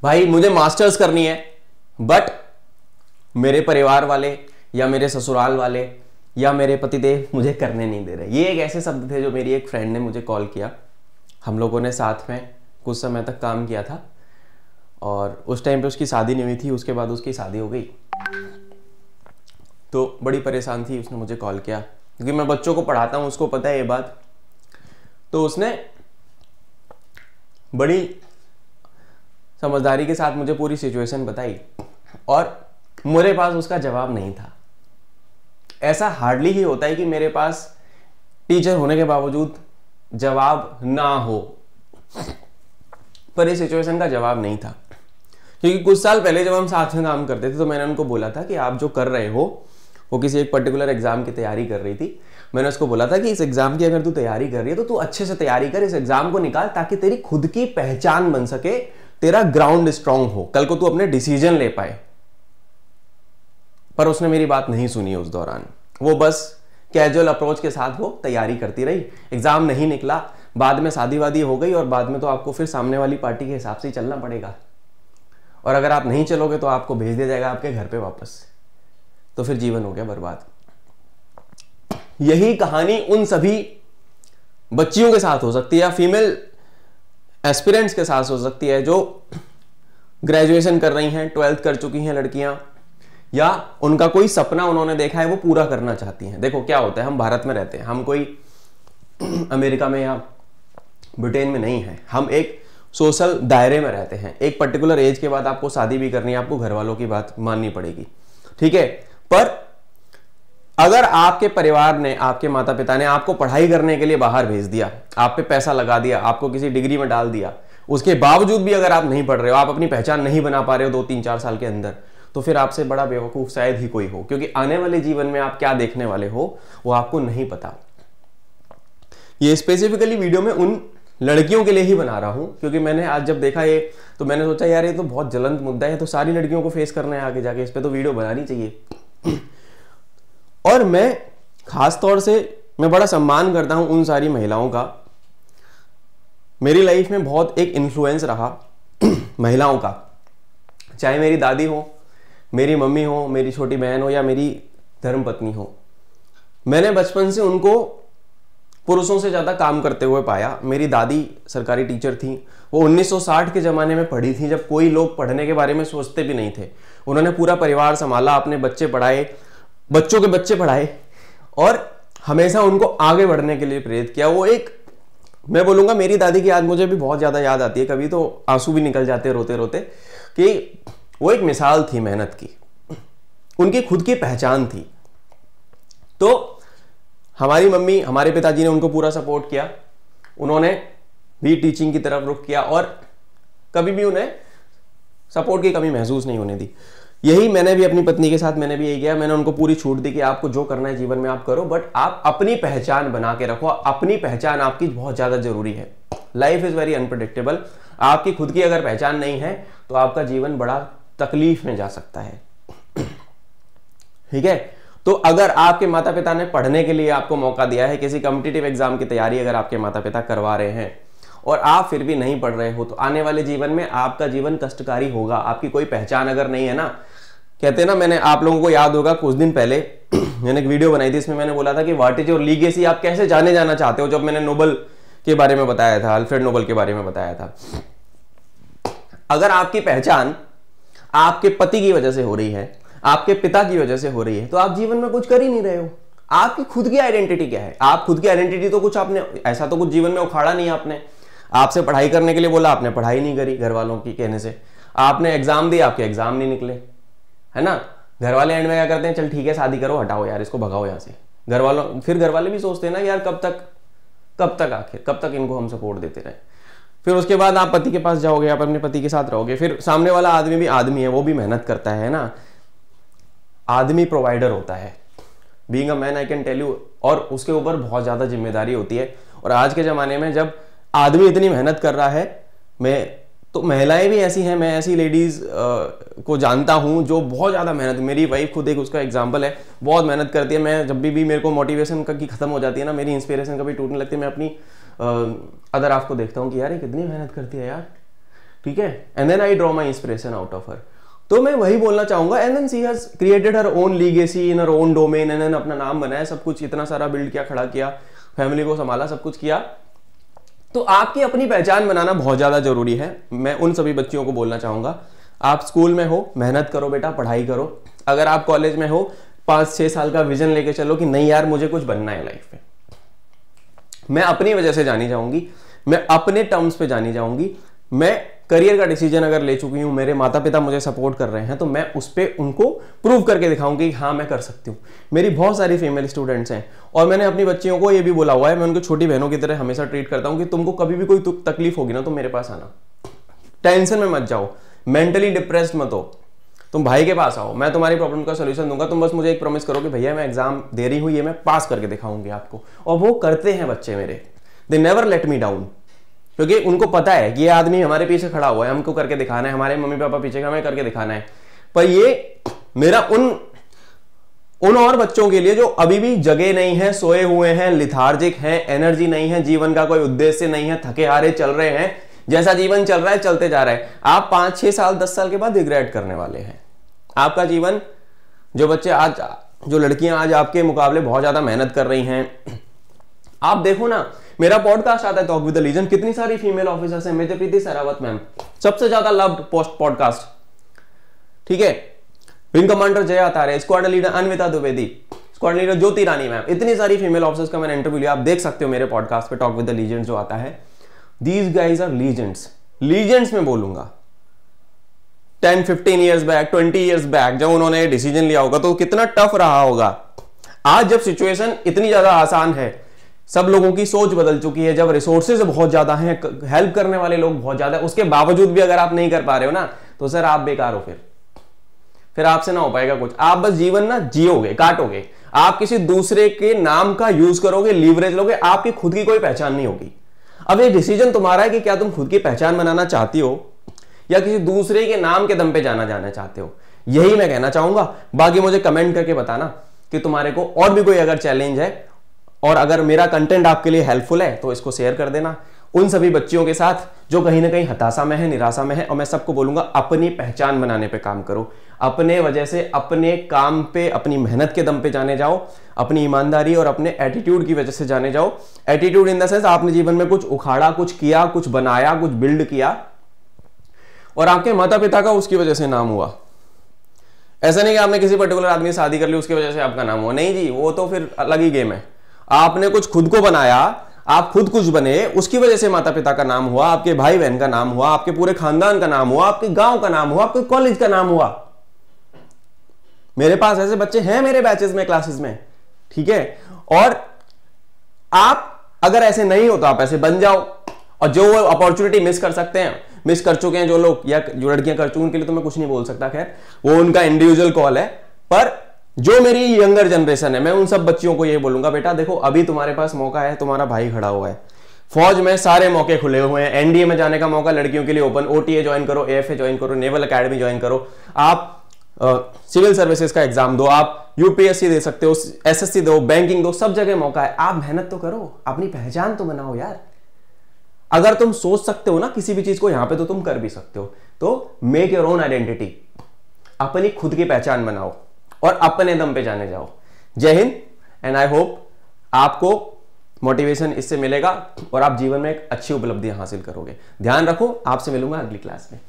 भाई मुझे मास्टर्स करनी है, बट मेरे परिवार वाले या मेरे ससुराल वाले या मेरे पतिदेव मुझे करने नहीं दे रहे। ये एक ऐसे शब्द थे जो मेरी एक फ्रेंड ने मुझे कॉल किया। हम लोगों ने साथ में कुछ समय तक काम किया था और उस टाइम पे उसकी शादी नहीं हुई थी, उसके बाद उसकी शादी हो गई। तो बड़ी परेशान थी, उसने मुझे कॉल किया क्योंकि मैं बच्चों को पढ़ाता हूँ, उसको पता है ये बात। तो उसने बड़ी समझदारी के साथ मुझे पूरी सिचुएशन बताई और मेरे पास उसका जवाब नहीं था। ऐसा हार्डली ही होता है कि मेरे पास टीचर होने के बावजूद जवाब ना हो, पर इस सिचुएशन का जवाब नहीं था। क्योंकि कुछ साल पहले जब हम साथ में काम करते थे तो मैंने उनको बोला था कि आप जो कर रहे हो, वो किसी एक पर्टिकुलर एग्जाम की तैयारी कर रही थी। मैंने उसको बोला था कि इस एग्जाम की अगर तू तैयारी कर रही है तो तू अच्छे से तैयारी कर, इस एग्जाम को निकाल ताकि तेरी खुद की पहचान बन सके, तेरा ग्राउंड स्ट्रांग हो, कल को तू अपने डिसीजन ले पाए। पर उसने मेरी बात नहीं सुनी उस दौरान। वो बस कैजुअल अप्रोच के साथ वो तैयारी करती रही। एग्जाम नहीं निकला, बाद में शादी वादी हो गई और बाद में तो आपको फिर सामने वाली पार्टी के हिसाब से ही चलना पड़ेगा, और अगर आप नहीं चलोगे तो आपको भेज दिया जाएगा आपके घर पे वापस। तो फिर जीवन हो गया बर्बाद। यही कहानी उन सभी बच्चियों के साथ हो सकती है या फीमेल एस्पिरेंट्स के साथ हो सकती है जो ग्रेजुएशन कर रही हैं, 12th कर चुकी हैं लड़कियां, या उनका कोई सपना उन्होंने देखा है वो पूरा करना चाहती हैं। देखो क्या होता है, हम भारत में रहते हैं, हम कोई अमेरिका में या ब्रिटेन में नहीं है, हम एक सोशल दायरे में रहते हैं। एक पर्टिकुलर एज के बाद आपको शादी भी करनी है, आपको घर वालों की बात माननी पड़ेगी, ठीक है। पर अगर आपके परिवार ने, आपके माता पिता ने आपको पढ़ाई करने के लिए बाहर भेज दिया, आप पे पैसा लगा दिया, आपको किसी डिग्री में डाल दिया, उसके बावजूद भी अगर आप नहीं पढ़ रहे हो, आप अपनी पहचान नहीं बना पा रहे हो 2-3-4 साल के अंदर, तो फिर आपसे बड़ा बेवकूफ शायद ही कोई हो, क्योंकि आने वाले जीवन में आप क्या देखने वाले हो वो आपको नहीं पता। ये स्पेसिफिकली वीडियो में उन लड़कियों के लिए ही बना रहा हूं, क्योंकि मैंने आज जब देखा ये तो मैंने सोचा यार ये तो बहुत ज्वलंत मुद्दा है, तो सारी लड़कियों को फेस करना है आगे जाके, इस पे तो वीडियो बनानी चाहिए। और मैं खास तौर से मैं बड़ा सम्मान करता हूं उन सारी महिलाओं का। मेरी लाइफ में बहुत एक इन्फ्लुएंस रहा महिलाओं का, चाहे मेरी दादी हो, मेरी मम्मी हो, मेरी छोटी बहन हो या मेरी धर्मपत्नी हो। मैंने बचपन से उनको पुरुषों से ज़्यादा काम करते हुए पाया। मेरी दादी सरकारी टीचर थी, वो 1960 के ज़माने में पढ़ी थी, जब कोई लोग पढ़ने के बारे में सोचते भी नहीं थे। उन्होंने पूरा परिवार संभाला, अपने बच्चे पढ़ाए, बच्चों के बच्चे पढ़ाए और हमेशा उनको आगे बढ़ने के लिए प्रेरित किया। वो एक, मैं बोलूँगा मेरी दादी की याद मुझे भी बहुत ज़्यादा याद आती है, कभी तो आंसू भी निकल जाते रोते रोते, कि वो एक मिसाल थी मेहनत की, उनकी खुद की पहचान थी। तो हमारी मम्मी, हमारे पिताजी ने उनको पूरा सपोर्ट किया, उन्होंने भी टीचिंग की तरफ रुख किया और कभी भी उन्हें सपोर्ट की कमी महसूस नहीं होने दी। यही मैंने भी अपनी पत्नी के साथ मैंने भी यही किया। मैंने उनको पूरी छूट दी कि आपको जो करना है जीवन में आप करो, बट आप अपनी पहचान बना के रखो। अपनी पहचान आपकी बहुत ज्यादा जरूरी है। Life is very unpredictable. आपकी खुद की अगर पहचान नहीं है तो आपका जीवन बड़ा तकलीफ में जा सकता है, ठीक है। तो अगर आपके माता पिता ने पढ़ने के लिए आपको मौका दिया है, किसी कॉम्पिटिटिव एग्जाम की तैयारी अगर आपके माता पिता करवा रहे हैं और आप फिर भी नहीं पढ़ रहे हो, तो आने वाले जीवन में आपका जीवन कष्टकारी होगा। आपकी कोई पहचान अगर नहीं है ना, कहते हैं ना, मैंने आप लोगों को याद होगा कुछ दिन पहले मैंने एक वीडियो बनाई थी, इसमें मैंने बोला था कि व्हाट इज योर लीगेसी, आप कैसे जाने जाना चाहते हो। जब मैंने नोबेल के बारे में बताया था, अल्फ्रेड नोबेल के बारे में बताया था, अगर आपकी पहचान आपके पति की वजह से हो रही है, आपके पिता की वजह से हो रही है, तो आप जीवन में कुछ कर ही नहीं रहे हो। आपकी खुद की आइडेंटिटी क्या है? आप खुद की आइडेंटिटी तो कुछ आपने ऐसा तो कुछ जीवन में उखाड़ा नहीं। आपने, आपसे पढ़ाई करने के लिए बोला, आपने पढ़ाई नहीं करी घर वालों की कहने से, आपने एग्जाम दिया, आपके एग्जाम नहीं निकले, है ना। घर वाले एंड में क्या करते हैं, चल ठीक है शादी करो, हटाओ यार इसको, भगाओ यहाँ से। घर वालों, फिर घर वाले भी सोचते हैं ना यार कब तक आखिर कब तक इनको हम सपोर्ट देते रहे। फिर उसके बाद आप पति के पास जाओगे, आप अपने पति के साथ रहोगे, फिर सामने वाला आदमी भी आदमी है, वो भी मेहनत करता है ना। आदमी प्रोवाइडर होता है, being a man I can tell you, और उसके ऊपर बहुत ज्यादा जिम्मेदारी होती है। और आज के जमाने में जब आदमी इतनी मेहनत कर रहा है, मैं तो महिलाएं भी ऐसी हैं, मैं ऐसी लेडीज को जानता हूं जो बहुत ज्यादा मेहनत, मेरी वाइफ खुद एक उसका एग्जांपल है, बहुत मेहनत करती है। मैं जब भी मेरे को मोटिवेशन की खत्म हो जाती है ना, मेरी इंस्पिरेशन कभी टूटने लगती है, मैं अपनी अदर हाफ को देखता हूँ कि यार ये कितनी मेहनत करती है यार, ठीक है, and then I draw my inspiration out of her. तो मैं वही बोलना चाहूंगा, and then she has created her own legacy in her own domain, and then अपना नाम बनाया, सब कुछ इतना सारा बिल्ड किया, खड़ा किया, फैमिली को संभाला, सब कुछ किया। तो आपकी अपनी पहचान बनाना बहुत ज्यादा जरूरी है। मैं उन सभी बच्चियों को बोलना चाहूंगा, आप स्कूल में हो, मेहनत करो बेटा, पढ़ाई करो। अगर आप कॉलेज में हो, 5-6 साल का विजन लेके चलो कि नहीं यार मुझे कुछ बनना है लाइफ में। मैं अपनी वजह से जानी जाऊंगी, मैं अपने टर्म्स पे जानी जाऊंगी। मैं करियर का डिसीजन अगर ले चुकी हूं, मेरे माता पिता मुझे सपोर्ट कर रहे हैं, तो मैं उस पर उनको प्रूव करके दिखाऊंगी कि हाँ मैं कर सकती हूँ। मेरी बहुत सारी फीमेल स्टूडेंट्स हैं और मैंने अपनी बच्चियों को ये भी बोला हुआ है, मैं उनको छोटी बहनों की तरह हमेशा ट्रीट करता हूँ कि तुमको कभी भी कोई तकलीफ होगी ना तो मेरे पास आना, टेंशन में मत जाओ, मेंटली डिप्रेस्ड मत हो, तुम भाई के पास आओ, मैं तुम्हारी प्रॉब्लम का सोल्यूशन दूंगा। तुम बस मुझे एक प्रॉमिस करो कि भैया मैं एग्जाम दे रही हूँ, ये मैं पास करके दिखाऊंगी आपको। और वो करते हैं बच्चे मेरे, they never let me down, क्योंकि उनको पता है कि ये आदमी हमारे पीछे खड़ा हुआ है, हमको करके दिखाना है, हमारे मम्मी पापा पीछे हमें करके दिखाना है। पर ये मेरा उन और बच्चों के लिए जो अभी भी जगे नहीं है, सोए हुए हैं, लिथार्जिक हैं, एनर्जी नहीं है, जीवन का कोई उद्देश्य नहीं है, थके हारे चल रहे हैं, जैसा जीवन चल रहा है चलते जा रहा है। आप 5-6 साल 10 साल के बाद रिग्रेट करने वाले हैं आपका जीवन। जो बच्चे आज, जो लड़कियां आज आपके मुकाबले बहुत ज्यादा मेहनत कर रही हैं, आप देखो ना, मेरा पॉडकास्ट आता है टॉक विद द लीजेंड, कितनी सारी फीमेल ऑफिसर्स हैं। मेजर प्रीति सरावत मैम सबसे ज्यादा लव्ड पोस्ट पॉडकास्ट, ठीक है। Wing commander Jaya Tare, squad leader Anvita Dwivedi, squad leader Jyoti Rani ma'am, इतनी सारी फीमेल ऑफिसर्स का मैंने इंटरव्यू लिया। आप देख सकते हो मेरे पॉडकास्ट पे, टॉक विद द लीजेंड जो आता है। These guys are legends, legends में बोलूंगा। 10-15 ईयर्स बैक, 20 ईयर्स बैक जब उन्होंने डिसीजन लिया होगा तो कितना टफ रहा होगा। आज जब सिचुएशन इतनी ज्यादा आसान है, सब लोगों की सोच बदल चुकी है, जब रिसोर्सेज बहुत ज्यादा हैं, हेल्प करने वाले लोग बहुत ज्यादा है, उसके बावजूद भी अगर आप नहीं कर पा रहे हो ना, तो सर आप बेकार हो। फिर आपसे ना हो पाएगा कुछ। आप बस जीवन ना जियोगे, काटोगे, आप किसी दूसरे के नाम का यूज करोगे, लीवरेज लोगे, आपकी खुद की कोई पहचान नहीं होगी। अब ये डिसीजन तुम्हारा है कि क्या तुम खुद की पहचान बनाना चाहती हो या किसी दूसरे के नाम के दम पे जाना चाहते हो। यही मैं कहना चाहूंगा। बाकी मुझे कमेंट करके बताना कि तुम्हारे को और भी कोई अगर चैलेंज है, और अगर मेरा कंटेंट आपके लिए हेल्पफुल है तो इसको शेयर कर देना उन सभी बच्चियों के साथ जो कहीं ना कहीं हताशा में है, निराशा में है। और मैं सबको बोलूंगा, अपनी पहचान बनाने पे काम करो, अपने वजह से, अपने काम पे, अपनी मेहनत के दम पे जाने जाओ, अपनी ईमानदारी और अपने एटीट्यूड की वजह से जाने जाओ। एटीट्यूड इन द सेंस, आपने जीवन में कुछ उखाड़ा, कुछ किया, कुछ बनाया, कुछ बिल्ड किया और आपके माता पिता का उसकी वजह से नाम हुआ। ऐसा नहीं कि आपने किसी पर्टिकुलर आदमी से शादी कर ली उसकी वजह से आपका नाम हुआ, नहीं जी, वो तो फिर अलग ही गेम है। आपने कुछ खुद को बनाया, आप खुद कुछ बने, उसकी वजह से माता पिता का नाम हुआ, आपके भाई बहन का नाम हुआ, आपके पूरे खानदान का नाम हुआ, आपके गांव का नाम हुआ, आपके कॉलेज का नाम हुआ। मेरे पास ऐसे बच्चे हैं मेरे बैचेस में, क्लासेस में, ठीक है। और आप अगर ऐसे नहीं हो तो आप ऐसे बन जाओ। और जो वो अपॉर्चुनिटी मिस कर सकते हैं, मिस कर चुके हैं जो लोग या जो लड़कियां कर चुकी, उनके लिए तो मैं कुछ नहीं बोल सकता, खैर वो उनका इंडिविजुअल कॉल है। पर जो मेरी यंगर जनरेशन है, मैं उन सब बच्चियों को ये बोलूंगा, बेटा देखो अभी तुम्हारे पास मौका है, तुम्हारा भाई खड़ा हुआ है, फौज में सारे मौके खुले हुए हैं, एनडीए में जाने का मौका लड़कियों के लिए ओपन, ओटीए ज्वाइन करो, एएफए ज्वाइन करो, नेवल एकेडमी ज्वाइन करो, आप सिविल सर्विसेज का एग्जाम दो, आप यूपीएससी दे सकते हो, एसएससी दो, बैंकिंग दो, सब जगह मौका है। आप मेहनत तो करो, अपनी पहचान तो बनाओ यार। अगर तुम सोच सकते हो ना किसी भी चीज को, यहां पे तो तुम कर भी सकते हो। तो मेक योर ओन आइडेंटिटी, अपनी खुद की पहचान बनाओ और अपने दम पे जाने जाओ। जय हिंद, एंड आई होप आपको मोटिवेशन इससे मिलेगा और आप जीवन में एक अच्छी उपलब्धियां हासिल करोगे। ध्यान रखो, आपसे मिलूंगा अगली क्लास में।